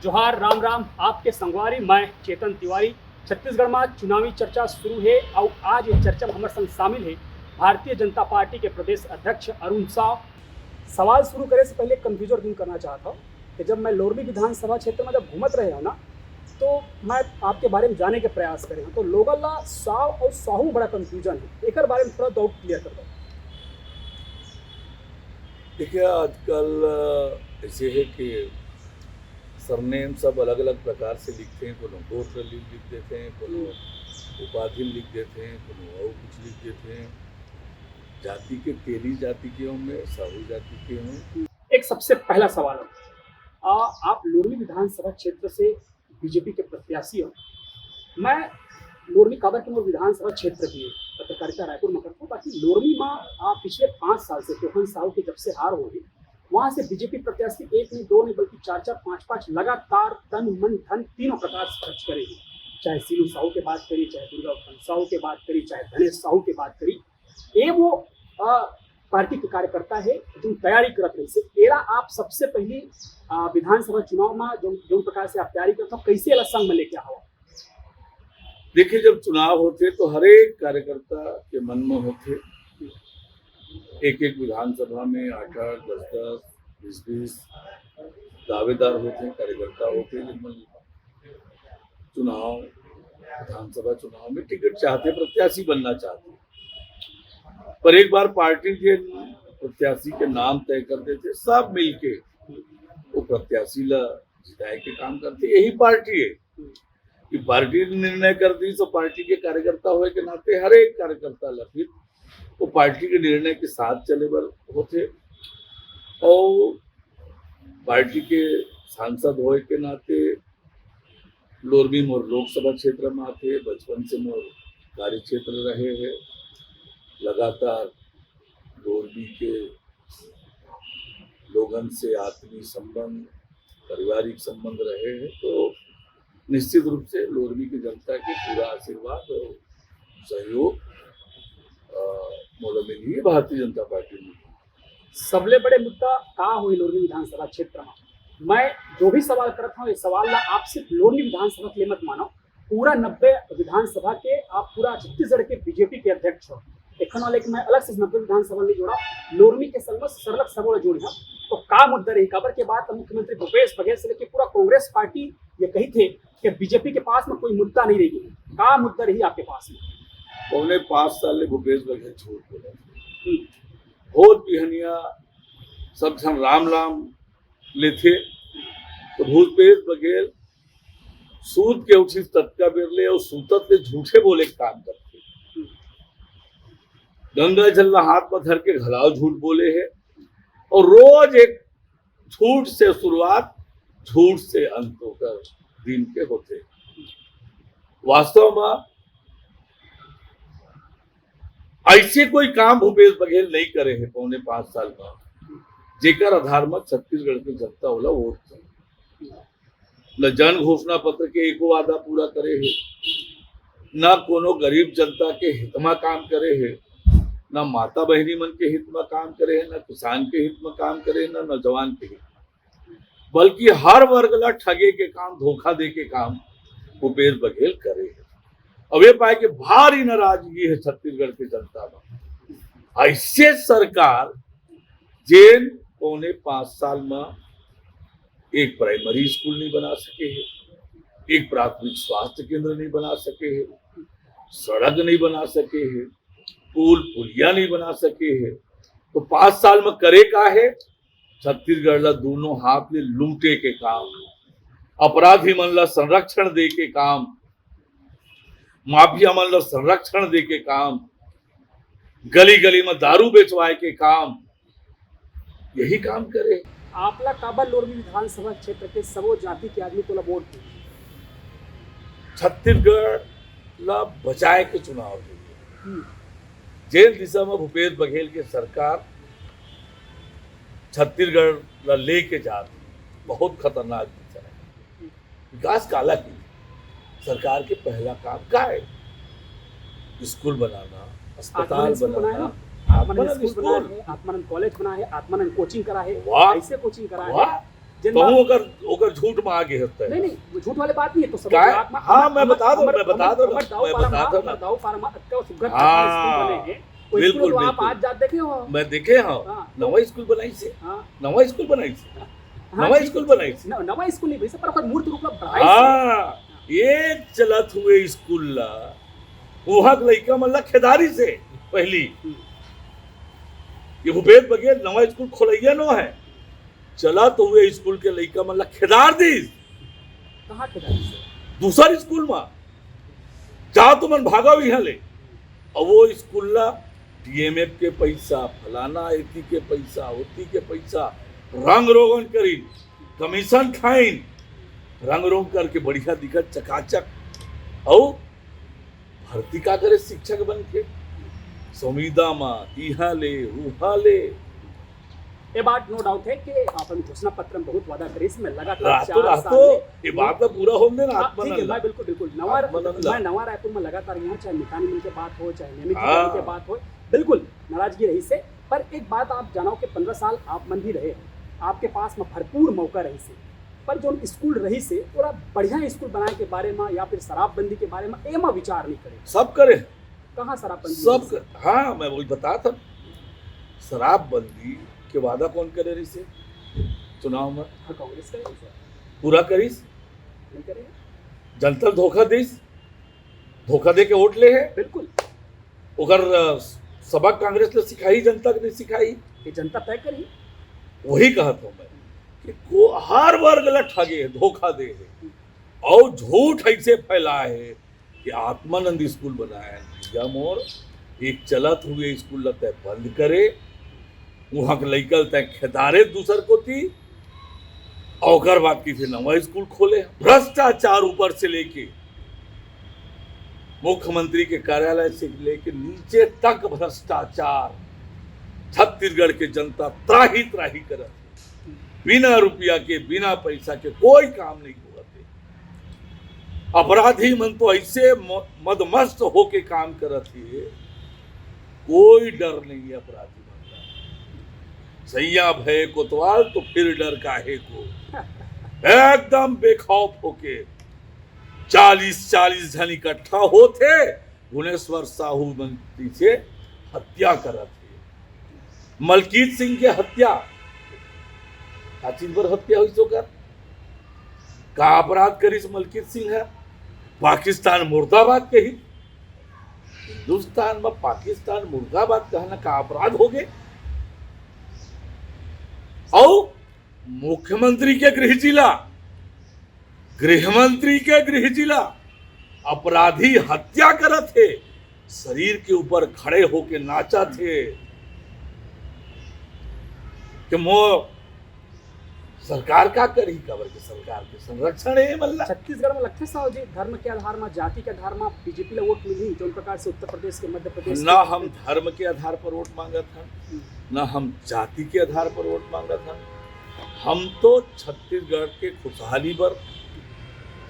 जोहार राम राम आपके संगवारी मैं चेतन तिवारी। छत्तीसगढ़ में चुनावी चर्चा शुरू है और आज ये चर्चा में हमारे संग शामिल है भारतीय जनता पार्टी के प्रदेश अध्यक्ष अरुण साव। सवाल शुरू करे से पहले कंफ्यूजन दूर करना चाहता हूँ कि जब मैं लोरमी विधानसभा क्षेत्र में जब घूमत रहे हो ना, तो मैं आपके बारे में जाने के प्रयास करे हूँ, तो लोगन ला साव और साहू में बड़ा कंफ्यूजन है। एक बारे में थोड़ा डाउट क्लियर कर दो। देखिए, आजकल ऐसे है कि सरनेम सब अलग अलग प्रकार से लिखते हैं। कोनो गोत्र लिख देते हैं, कोनो उपाधि लिख देते हैं, कोनो और कुछ लिख देते हैं। जाति के तेली जाति के होंगे, साहू जाति के होंगे। एक सबसे पहला सवाल है, आप लोरमी विधानसभा क्षेत्र से बीजेपी के प्रत्याशी हो। मैं लोरमी काबर के मोर विधानसभा क्षेत्र की पत्रकारिता रायपुर में करता हूँ, बाकी लोरमी में आप पिछले 5 साल से टोहन साहू की जब से हार हो गई, वहां से बीजेपी प्रत्याशी एक नहीं दो नहीं बल्कि 4-4 5-5 लगातार तन मन धन तीनों प्रकार से खर्च करेगी। चाहे सीलू साहू की बात करी, चाहे दुर्गा साहू की बात करी, चाहे धनेश साहू की बात करी, ये वो पार्टी के कार्यकर्ता है जो तैयारी करत रही से। एरा आप सबसे पहले विधानसभा चुनाव में जो प्रकार से आप तैयारी करते हो, कैसे अलग संग में लेके आओ? देखिए, जब चुनाव होते तो हर एक कार्यकर्ता के मन में होते एक विधानसभा में 8-8, 10-10, 20-20 दावेदार होते हैं, कार्यकर्ता होते हैं जिनमें विधानसभा चुनाव में टिकट चाहते, प्रत्याशी बनना चाहते। पर एक बार पार्टी के प्रत्याशी के नाम तय कर देते, सब मिलके वो प्रत्याशी ला जिताए के काम करते। यही पार्टी है कि पार्टी ने निर्णय कर दी, तो पार्टी के कार्यकर्ता होए के नाते हर एक कार्यकर्ता ला फिर वो पार्टी के निर्णय के साथ चले बर होते। और पार्टी के सांसद होए के नाते लोरमी मोर लोकसभा क्षेत्र में आते, बचपन से मोर कार्य क्षेत्र रहे हैं। लगातार लोरमी के लोगन से आत्मीय संबंध, पारिवारिक संबंध रहे हैं, तो निश्चित रूप से लोरमी की जनता के पूरा आशीर्वाद और सहयोग मोला मिली भारतीय जनता पार्टी में। सबले बड़े मुद्दा का हुई लोरमी विधानसभा क्षेत्र में? मैं जो भी सवाल करता हूँ, ये सवाल ला आप सिर्फ लोरमी विधानसभा के लिए मत मानो, पूरा 90 विधानसभा के आप पूरा छत्तीसगढ़ के बीजेपी के अध्यक्ष हो। एक लेकिन मैं अलग से 90 विधानसभा नहीं जोड़ा, लोरमी के संग सरलग सबों जोड़ी है। तो का मुद्दा रही काबर के बाद मुख्यमंत्री भूपेश बघेल से लेकर पूरा कांग्रेस पार्टी ये कही थे कि बीजेपी के पास में कोई मुद्दा नहीं रहेगी। का मुद्दा रही आपके पास में? पौने 5 साल भूपेश बघेल झूठ बोले, बहुत बिहनिया सब जन राम राम लेते। तो भूपेश बघेल सूत के उचित तत्का बिरले और सूतत ले झूठे बोले काम करते। गंगा जल हाथ में धर के घलाव झूठ बोले है, और रोज एक झूठ से शुरुआत, झूठ से अंत होकर दिन के होते। वास्तव में ऐसे कोई काम भूपेश बघेल नहीं करे है पौने 5 साल में, जेकर आधार में छत्तीसगढ़ के जनता होला वोट न जन घोषणा पत्र के एको वादा पूरा करे है, न कोनो गरीब जनता के हित में काम करे है, न माता बहनी मन के हित में काम करे है, न किसान के हित में काम करे है, न नौजवान के हित, बल्कि हर वर्ग ला ठगे के काम, धोखा दे के काम भूपेश बघेल करे है। अब ये पाए कि भारी नाराजगी है छत्तीसगढ़ की जनता में। ऐसे सरकार जेन पौने 5 साल में एक प्राइमरी स्कूल नहीं बना सके है, एक प्राथमिक स्वास्थ्य केंद्र नहीं बना सके है, सड़क नहीं बना सके है, पुल पुलिया नहीं बना सके है, तो 5 साल में करे का है? छत्तीसगढ़ ला दोनों हाथ में लूटे के काम, अपराधी मन ला संरक्षण दे के काम, माफिया मन ला संरक्षण दे के काम, गली गली में दारू बेचवाए के काम, यही काम करे। आपला काबर लोरमी विधानसभा क्षेत्र के सबो जाति के आदमी को वोट दी? छत्तीसगढ़ ला बचाए के चुनाव है। जेल दिशा में भूपेश बघेल के सरकार छत्तीसगढ़ ला लेके जाती, बहुत खतरनाक दिशा है। विकास काला की सरकार के पहला काम का है? स्कूल बनाना, अस्पताल बनाना, आत्मानंद स्कूल बना है, आत्मानंद कॉलेज बना है, आत्मानंद कोचिंग करा है, ऐसे कोचिंग करा है। जिनमें तो ओकर झूठ में आगे होता है। नहीं नहीं वो झूठ वाली बात नहीं है तो सब काय? बात में हाँ, मैं बता दूं, मैं बता दूं ना। दाऊ पारमा का सुगत हाँ, स्कूल बने हैं वो बिल्कुल, स्कूल आप बिल्कुल। आज जाते देखे हो। मैं देखे हाँ, हाँ, नवा स्कूल बनाई से, हाँ नवा स्कूल बनाई से, हाँ, नवा ठीक स्कूल है, बनाई से। नवा स्कूल नहीं भैया पर ओकर मूर्त रूप में बढ़ाई से। हाँ, एक चलत हुए स्कूल ला वहां के लइका मन ला खेदारी से पहली ये भूपेश बघेल नवा स्कूल खोलैया नो है, चलत हुए स्कूल के लइका मन ला खेदार दी कहाँ खिलाड़ी से दूसर स्कूल में जा तुमन भागा यहाँ ले, और वो स्कूल ला डीएमएफ के पैसा फलाना एती के पैसा ओती के पैसा रंग रोगन करी कमीशन खाइन रंग रोग करके बढ़िया दिखत चकाचक और भर्ती का करे शिक्षक बन के संविदा में इहा ले उहा ले। ये बात नो डाउट है कि अपन घोषणा पत्र में बहुत वादा करी इसमें लगातार रातो 4 रातो साल ये बात का पूरा होने ना हाँ, ठीक है मैं बिल्कुल बिल्कुल नवा आत्मनंदा। मैं नवा रायपुर में लगातार यहाँ चाहे मितानी मिल के बात हो चाहे नियमित हाँ। के बात हो बिल्कुल नाराजगी रही से पर एक बात आप जानो कि 15 साल आप मन भी रहे आपके पास में भरपूर मौका रही से पर जो स्कूल रही से थोड़ा बढ़िया स्कूल बनाए के बारे में या फिर शराबबंदी के बारे में एमा विचार नहीं करे सब करे कहाँ शराबबंदी सब हाँ मैं वही बता था शराबबंदी के वादा कौन करे रही से चुनाव में हाँ, कांग्रेस करे सर पूरा करीस नहीं करे जनता धोखा दीस धोखा दे के वोट ले है बिल्कुल ओकर सबक कांग्रेस ने सिखाई जनता ने सिखाई ये जनता तय करी वही कहा था मैं कि को हर वर्ग ला ठगे धोखा दे है और झूठ ऐसे फैलाए है कि आत्मानंद स्कूल बनाया है भैया मोर एक चलत हुए स्कूल ला तय बंद करे वहां के लइकल तय खेदारे दूसर को थी और बात की फिर नवा स्कूल खोले भ्रष्टाचार ऊपर से लेके मुख्यमंत्री के कार्यालय से लेके नीचे तक भ्रष्टाचार छत्तीसगढ़ के जनता त्राही त्राही करत बिना रुपया के बिना पैसा के कोई काम नहीं होते अपराधी मन तो ऐसे मदमस्त होके काम करत है कोई डर नहीं है अपराधी मन का सैया भय कोतवाल तो फिर डर काहे को एकदम बेखौफ होके 40 जन इकट्ठा होते भुवनेश्वर साहू मंत्री से हत्या करत है मलकीत सिंह के हत्या का चीज पर हत्या हुई तो कर का अपराध करिस मलकीत सिंह है पाकिस्तान मुर्दाबाद के ही हिंदुस्तान में पाकिस्तान मुर्दाबाद कहना का अपराध हो गए और मुख्यमंत्री के गृह जिला अपराधी हत्या करत थे शरीर के ऊपर खड़े होके नाचा थे कि मो सरकार का करी कबर के सरकार के संरक्षण है मल्ला छत्तीसगढ़ में लगते साहब जी धर्म के आधार में जाति के आधार में बीजेपी ला वोट मिली जो प्रकार से उत्तर प्रदेश के मध्य प्रदेश ना हम धर्म के आधार पर वोट मांगा था ना हम जाति के आधार पर वोट मांगा था हम तो छत्तीसगढ़ के खुशहाली पर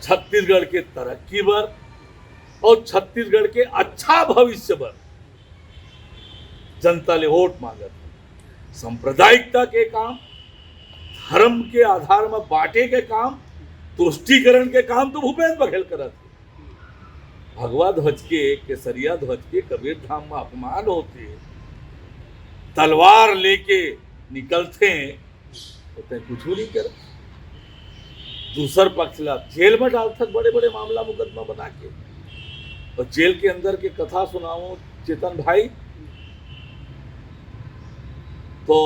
छत्तीसगढ़ के तरक्की पर और छत्तीसगढ़ के अच्छा भविष्य पर जनता ने वोट मांगा था सांप्रदायिकता के काम धर्म के आधार में बांटे के काम तुष्टिकरण के काम तो भूपेश बघेल करत भगवा ध्वज के केसरिया ध्वज के कबीर धाम में अपमान होते तलवार लेके निकलते तो तय कुछ नहीं कर दूसर पक्ष ला जेल में डालते बड़े बड़े मामला मुकदमा बना के और जेल के अंदर के कथा सुनाओ चेतन भाई तो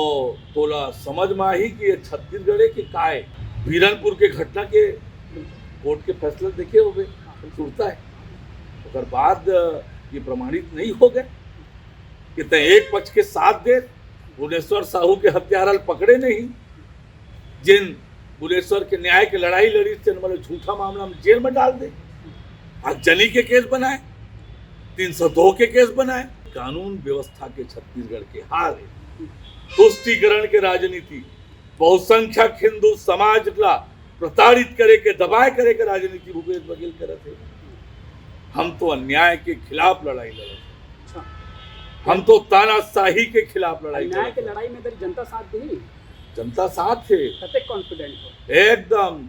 तोला समझ में आई कि ये छत्तीसगढ़ के काय बीरनपुर के घटना के कोर्ट के फैसले देखे हो गए सुनता है और बाद ये प्रमाणित नहीं हो गए कि तय एक पक्ष के साथ दे भुवनेश्वर साहू के हत्यारा पकड़े नहीं जिन भुवनेश्वर के न्याय की लड़ाई लड़ी थे मतलब झूठा मामला में जेल में डाल दे आज जनी के केस बनाए 302 के केस बनाए कानून व्यवस्था के छत्तीसगढ़ के हाल है तुष्टिकरण के राजनीति बहुसंख्यक हिंदू समाज ला प्रताड़ित करे के दबाए करे के राजनीति भूपेश बघेल करते हम तो अन्याय के खिलाफ लड़ाई लड़े हम तो तानाशाही के खिलाफ लड़ाई न्याय की लड़ाई में तेरी जनता साथ दी जनता साथ थे कतेक कॉन्फिडेंट हो, एकदम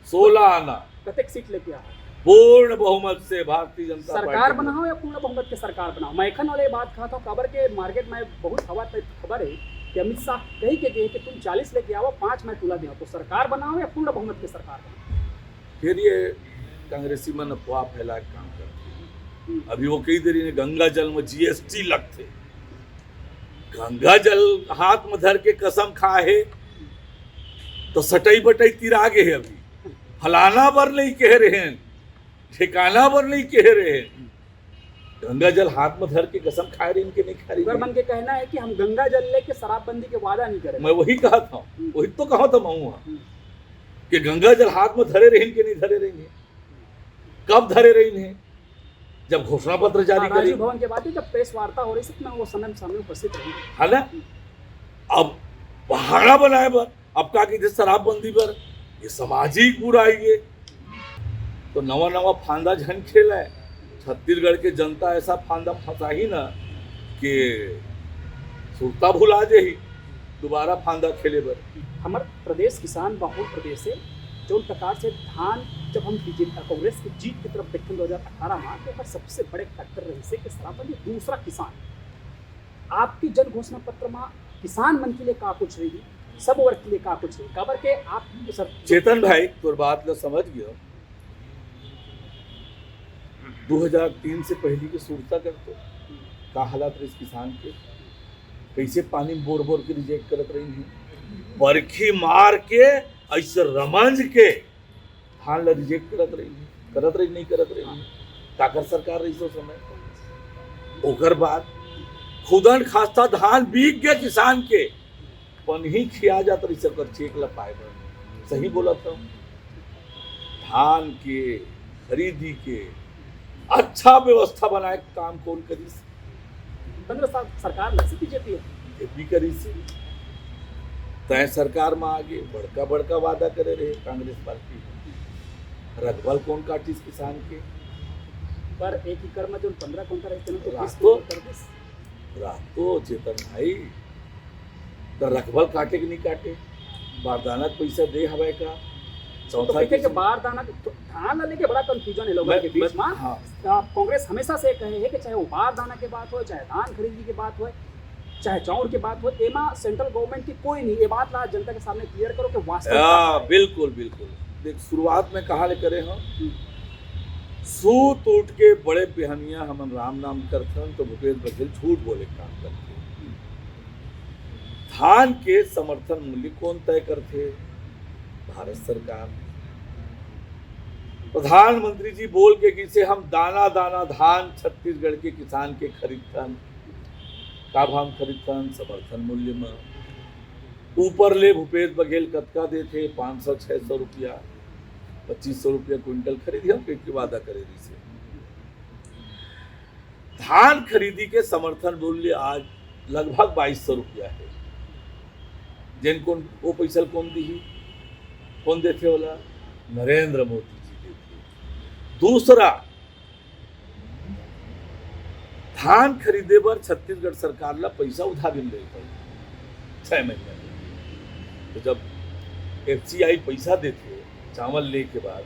16 आना कतेक सीट लेके आओ, पूर्ण बहुमत से भारतीय जनता सरकार पार्टी बनाओ या पूर्ण बहुमत के सरकार बनाओ। मैं एखन वाले बात कहा था खबर के मार्केट में बहुत हवा पे खबर है कि अमित शाह कही के गए कि तुम 40 लेके आओ 5 मैं तुला दे, तो सरकार बनाओ या पूर्ण बहुमत के सरकार बनाओ। फिर ये कांग्रेसी मन अफवाह फैला के काम करते हैं। अभी वो कई देरी ने गंगा जल में जीएसटी लगते, गंगा जल हाथ में धर के कसम खाए तो सटई बटई तिरा गे है। अभी फलाना बर नहीं कह रहे हैं, ठिकाना बर नहीं कह रहे हैं, गंगा जल हाथ में धर के कसम खा रहे इनके नहीं खा रही। मन के कहना है कि हम गंगा जल लेके शराबबंदी के वादा नहीं करें। मैं वही कहा था, वही तो कहा था मैं वहां कि गंगा जल हाथ में धरे रहे इनके नहीं धरे रहेंगे। कब धरे रही हैं? जब घोषणा पत्र जारी करेंगे। राजीव भवन के बाद जब प्रेस वार्ता हो रही थी मैं वो समय सामने उपस्थित रही, है ना। अब बहाना बनाए बर अब का कि शराबबंदी पर ये सामाजिक बुराई है तो नवा नवा फांदा झन खेला है। छत्तीसगढ़ के जनता ऐसा फांदा फंसा ही ना कि सुरता भुला दे ही दोबारा फांदा खेले बर। हमारे प्रदेश किसान बहुल प्रदेश है, जो प्रकार से धान जब हम बीजेपी कांग्रेस की जीत की तरफ देखते 2018 में तो सबसे बड़े फैक्टर रही से कि शराबबंदी। दूसरा किसान, आपकी जन घोषणा पत्र में किसान मन के लिए का कुछ रही, सब वर्ग के लिए का कुछ रही, खबर के आप सर चेतन भाई तोर बात लो समझ गयो। 2003 से पहले की सूरता करते का हालात रही किसान के, कैसे पानी बोर बोर के रिजेक्ट करत रही है, बरखी मार के ऐसे रमंज के धान ला रिजेक्ट करत रही नहीं करत रही। काकर सरकार रही सो समय ओकर बाद खुदन खास्ता धान बिक गए किसान के पनही खिया जात रही सकर चेक ला पाए बर। सही बोला था। धान के खरीदी के अच्छा व्यवस्था बनाए काम कौन करी? 15 साल सरकार लसी बीजेपी है, बीजेपी करी से तय सरकार में आगे बड़का बड़का वादा करे रहे कांग्रेस पार्टी। रखवाल कौन काटिस किसान के? पर एक एकड़ में जो 15 क्विंटल रहते हैं तो 20 रातो क्विंटल कर दिस। रातो चेतन भाई तो रखवाल काटे कि नहीं काटे? बारदाना के पैसा दे हवे का? तो देखे कि बारदाना धान लेके बड़ा कंफ्यूजन है लोगों के बीच में। हाँ। कांग्रेस हमेशा से कहे है कि चाहे वो बारदाना के बात हो, चाहे धान खरीदी की बात हो, चाहे चाउर की बात हो, एमा सेंट्रल गवर्नमेंट की कोई नहीं। ये बात ला जनता के सामने क्लियर करो कि वास्तव बिल्कुल बिल्कुल। देख शुरुआत में कहा ले करे हम सूत उठ के बड़े बिहनिया हम राम नाम करथन तो भूपेश बघेल झूठ बोले काम करते। धान के समर्थन मूल्य कौन तय करते? भारत सरकार। प्रधानमंत्री जी बोल के किसे हम दाना दाना धान छत्तीसगढ़ के किसान के खरीदथन, का भाव खरीदथन समर्थन मूल्य में। ऊपर ले भूपेश बघेल कतका देते 500-600 रुपया 2500 रुपया क्विंटल खरीदी हम के वादा करे रही से। धान खरीदी के समर्थन मूल्य आज लगभग 2200 रुपया है। जिन कौन वो पैसा कौन दी कौन देते वाला? नरेंद्र मोदी जी देते। दूसरा, धान खरीदे पर छत्तीसगढ़ सरकार ला पैसा उधारी ले 6 महीने में। तो जब एफसीआई पैसा देते चावल ले के बाद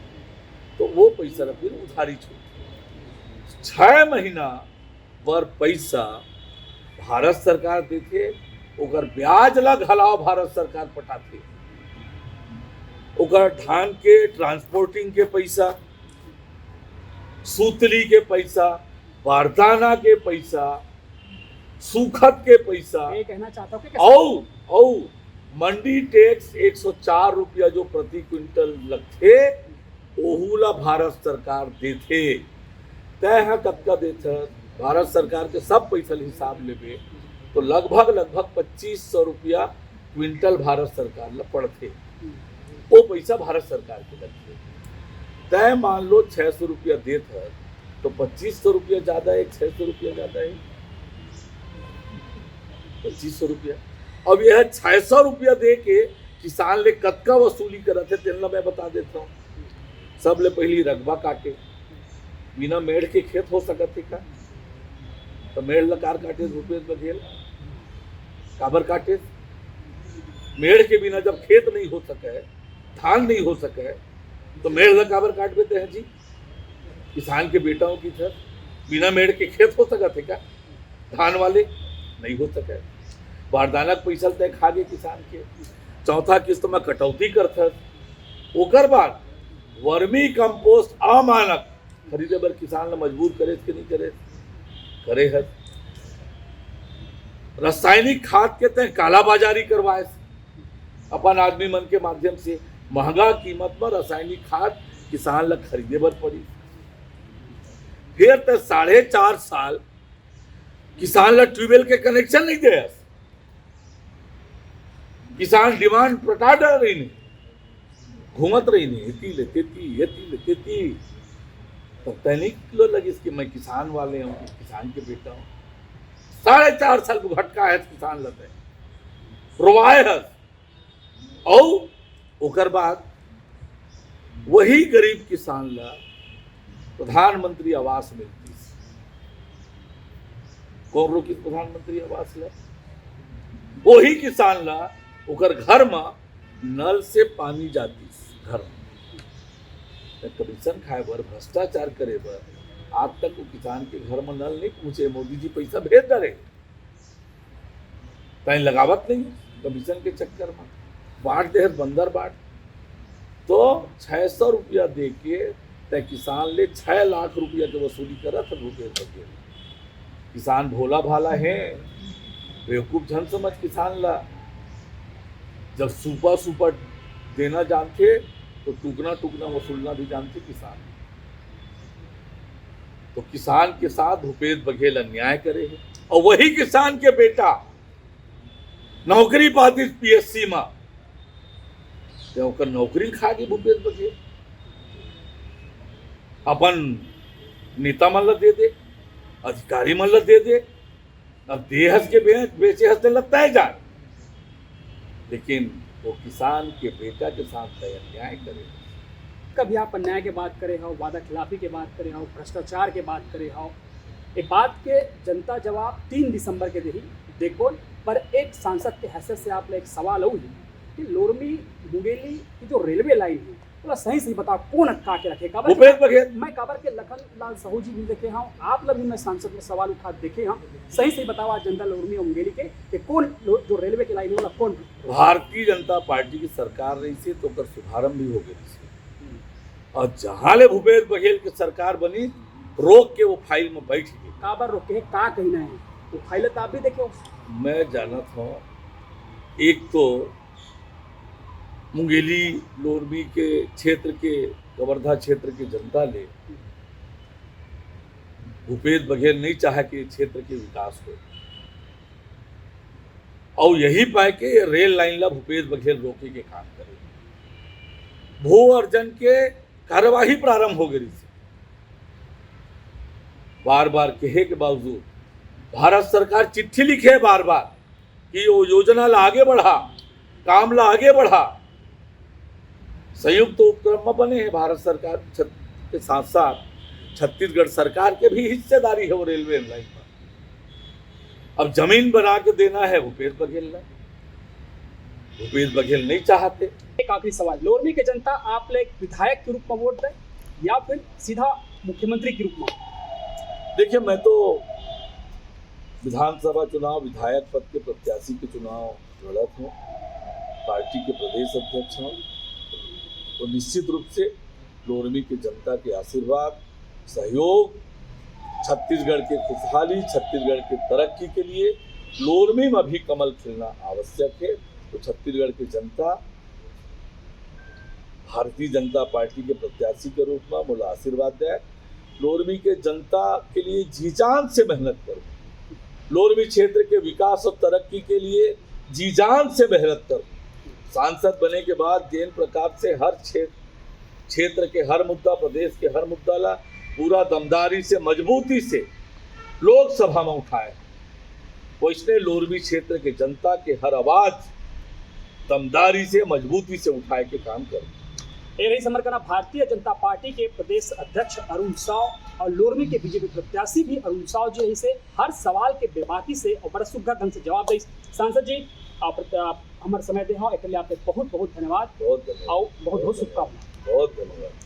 तो वो पैसा फिर उधारी छूट 6 महीना पर पैसा भारत सरकार देते, ओकर ब्याज ला घलाव भारत सरकार पटाते, ओकर धान के ट्रांसपोर्टिंग के पैसा, सूतली के पैसा, बारदाना के पैसा, सूखत के पैसा, ये कहना चाहता हूँ औ मंडी टैक्स 104 रुपया जो प्रति क्विंटल लगते ओहुला भारत सरकार देते। तय है कतका देते भारत सरकार के सब पैसा हिसाब लेबे तो लगभग 2500 रुपया क्विंटल भारत सरकार ला पड़ते। वो पैसा भारत सरकार के लगते। तय मान लो 600 रुपया देते है तो 2500 रुपया ज्यादा है, 600 रुपया ज्यादा है, 2500 रुपया। अब यह 600 रुपया दे के किसान ले कतका वसूली करते तेल मैं बता देता हूँ। सब ले पहली रकबा काटे, बिना मेड़ के खेत हो सकते का? तो मेड़ लकार काटे भूपेश बघेल काबर काटे? मेड़ के बिना जब खेत नहीं हो सके, धान नहीं हो सके, तो मेड़ का काबर काट देते हैं जी? किसान के बेटाओं की तरह बिना मेड़ के खेत हो सका थे क्या? धान वाले नहीं हो सके। बारदाना के पैसा तय खा गए किसान के। चौथा किस्त में कटौती करते, ओकर बाद वर्मी कंपोस्ट अमानक खरीदे बर किसान ला मजबूर करे कि नहीं करे? करे है। रासायनिक खाद के तय कालाबाजारी करवाए अपन आदमी मन के माध्यम से, महंगा कीमत में रासायनिक खाद किसान ला खरीदे बर पड़ी। फिर तो 4.5 साल किसान ला ट्यूबवेल के कनेक्शन नहीं दे। किसान डिमांड पटा डाल रही नहीं, घूमत रही नहीं, एती ले तेती तो तैनिक किलो लगी इसकी मैं किसान वाले हूँ, किसान के बेटा हूँ। 4.5 साल भटका है किसान लते रोवाए है। और ओकर बाद वही गरीब किसान ला प्रधानमंत्री आवास मिलती। कौन रोकी प्रधानमंत्री आवास ला? वही किसान ला ओकर घर में नल से पानी जाती घर में। कमीशन खाए बर, भ्रष्टाचार करे बर आज तक वो किसान के घर में नल नहीं पहुंचे। मोदी जी पैसा भेज डरे, कहीं लगावत नहीं कमीशन के चक्कर में। बांट दे बंदर बांट, तो 600 रुपया दे के तय किसान ले 6 लाख रुपया के वसूली करा था भूपेश बघेल। किसान भोला भाला है, बेवकूफ झन समझ किसान ला। जब सूपा देना जानते तो टुकना वसूलना भी जानते किसान। तो किसान के साथ भूपेश बघेल अन्याय करे है। और वही किसान के बेटा नौकरी पाती पीएससी में, तो नौकरी खा गई भूपेश बघेल। अपन नेता मन ला दे दे, अधिकारी मन ला दे दे, अब देहस के बेचे हंसने लगता है जान। लेकिन वो किसान के बेटा के साथ अन्याय करे। कभी आप अन्याय की बात करे हो, वादा खिलाफी की बात करे हो, भ्रष्टाचार की बात करे हो, एक बात के जनता जवाब 3 दिसंबर के दी देखो। पर एक सांसद के हैसियत से आप एक सवाल हो कि लोरमी मुंगेली की जो रेलवे लाइन है तो सही से बताओ कौन अटका के रखे? भूपेश बघेल। मैं काबर के लखन लाल साहू जी भी देखे हूँ, आप लोग भी मैं सांसद में सवाल उठा देखे हूँ। सही से बताओ आज जनता लोरमी और मुंगेली के कि कौन जो रेलवे की लाइन है कौन? भारतीय जनता पार्टी की सरकार रही से तो कर शुभारंभ भी हो गई। और जहां ले भूपेश बघेल की सरकार बनी, रोक के वो फाइल में बैठ गई। काबर रोके का कहना है? वो फाइल तो आप भी देखे हो। मैं जानत हूँ, एक तो मुंगेली लोरमी के क्षेत्र के कवर्धा क्षेत्र के जनता ले भूपेश बघेल नहीं चाहा कि क्षेत्र के विकास हो, और यही पाए के रेल लाइन ला भूपेश बघेल रोके के काम करे। भू अर्जन के कार्यवाही प्रारंभ हो गई। बार बार कहे के बावजूद भारत सरकार चिट्ठी लिखे बार बार कि वो योजना ला आगे बढ़ा, काम ला आगे बढ़ा। संयुक्त उपक्रम में बने हैं भारत सरकार के साथ साथ छत्तीसगढ़ सरकार के भी हिस्सेदारी है वो रेलवे लाइन पर। अब जमीन बना के देना है भूपेश बघेल ने। भूपेश बघेल नहीं चाहते। एक आखिरी सवाल, लोरमी के जनता आप ले विधायक के रूप में वोट दे या फिर सीधा मुख्यमंत्री के रूप में? देखिए, मैं तो विधानसभा चुनाव विधायक पद के प्रत्याशी के चुनाव लड़त हूँ, पार्टी के प्रदेश अध्यक्ष हूँ। तो निश्चित रूप से लोरमी की जनता के आशीर्वाद, सहयोग, छत्तीसगढ़ के खुशहाली, छत्तीसगढ़ के तरक्की के लिए लोरमी में भी कमल खिलना आवश्यक है। तो छत्तीसगढ़ की जनता भारतीय जनता पार्टी के प्रत्याशी के रूप में मुझे आशीर्वाद दे। लोरमी के जनता के लिए जी जान से मेहनत करूँ, लोरमी क्षेत्र के विकास और तरक्की के लिए जी जान से मेहनत करूँ। सांसद बने के बाद जैन प्रकार से हर क्षेत्र के हर मुद्दा, प्रदेश के हर मुद्दा ला पूरा दमदारी से, मजबूती से लोकसभा में उठाए। वैसने लोरमी क्षेत्र के जनता के हर आवाज दमदारी से, मजबूती से उठाए के काम करें। ये रही समरकना भारतीय जनता पार्टी के प्रदेश अध्यक्ष अरुण साव और लोरमी के बीजेपी प्रत्याशी भी अरुण साव जो है हर सवाल के बेबाकी से और बड़ा सुघर ढंग से जवाब दे। सांसद जी, आप हमारे समय दे हो एक आपके बहुत बहुत धन्यवाद बहुत धन्यवाद और बहुत बहुत शुभकामना। बहुत धन्यवाद।